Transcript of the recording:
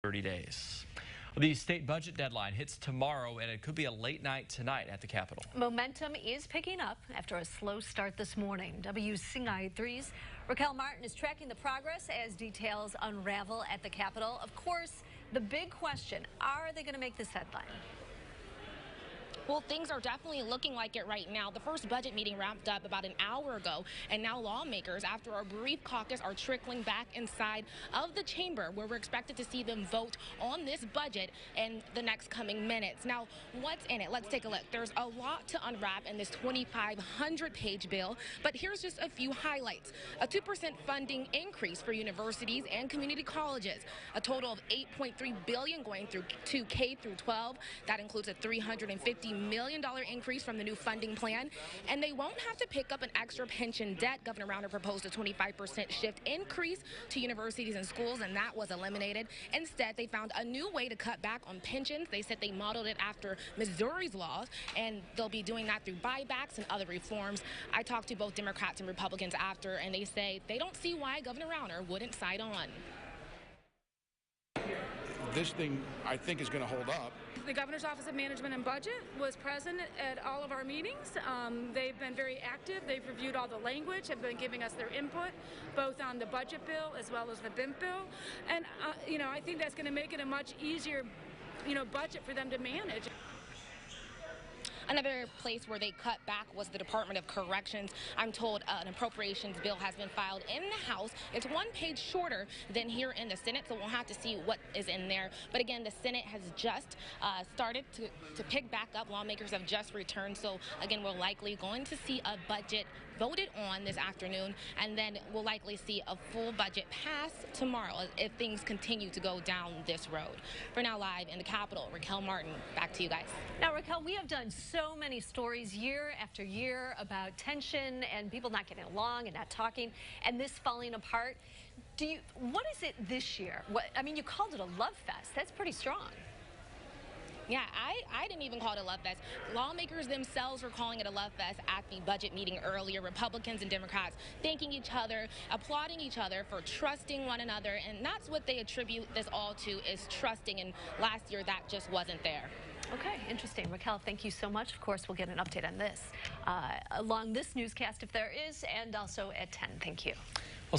30 days. The state budget deadline hits tomorrow, and it could be a late night tonight at the Capitol. Momentum is picking up after a slow start this morning. WCIA3's Raquel Martin is tracking the progress as details unravel at the Capitol. Of course, the big question, are they going to make this headline? Well, things are definitely looking like it right now. The first budget meeting wrapped up about an hour ago, and now lawmakers, after a brief caucus, are trickling back inside of the chamber where we're expected to see them vote on this budget in the next coming minutes. Now, what's in it? Let's take a look. There's a lot to unwrap in this 2,500-page bill, but here's just a few highlights. A 2% funding increase for universities and community colleges, a total of $8.3 billion going through to K through 12. That includes a $350 million increase from the new funding plan, and they won't have to pick up an extra pension debt. Governor Rauner proposed a 25% shift increase to universities and schools, and that was eliminated. Instead, they found a new way to cut back on pensions. They said they modeled it after Missouri's laws, and they'll be doing that through buybacks and other reforms. I talked to both Democrats and Republicans after, and they say they don't see why Governor Rauner wouldn't sign on. This thing, I think, is going to hold up. The Governor's Office of Management and Budget was present at all of our meetings. They've been very active. They've reviewed all the language, have been giving us their input, both on the budget bill as well as the BIMP bill. And, I think that's going to make it a much easier, budget for them to manage. Another place where they cut back was the Department of Corrections. I'm told an appropriations bill has been filed in the House. It's one page shorter than here in the Senate, so we'll have to see what is in there. But again, the Senate has just started to pick back up. Lawmakers have just returned, so again, we're likely going to see a budget voted on this afternoon, and then we'll likely see a full budget pass tomorrow if things continue to go down this road. For now, live in the Capitol, Raquel Martin, back to you guys. Now, Raquel, we have done so many stories year after year about tension and people not getting along and not talking, and this falling apart. What is it this year? You called it a love fest. That's pretty strong. Yeah, I didn't even call it a love fest. Lawmakers themselves were calling it a love fest at the budget meeting earlier. Republicans and Democrats thanking each other, applauding each other for trusting one another, and that's what they attribute this all to, is trusting, and last year that just wasn't there. Okay, interesting. Raquel, thank you so much. Of course, we'll get an update on this along this newscast if there is, and also at 10. Thank you. Well,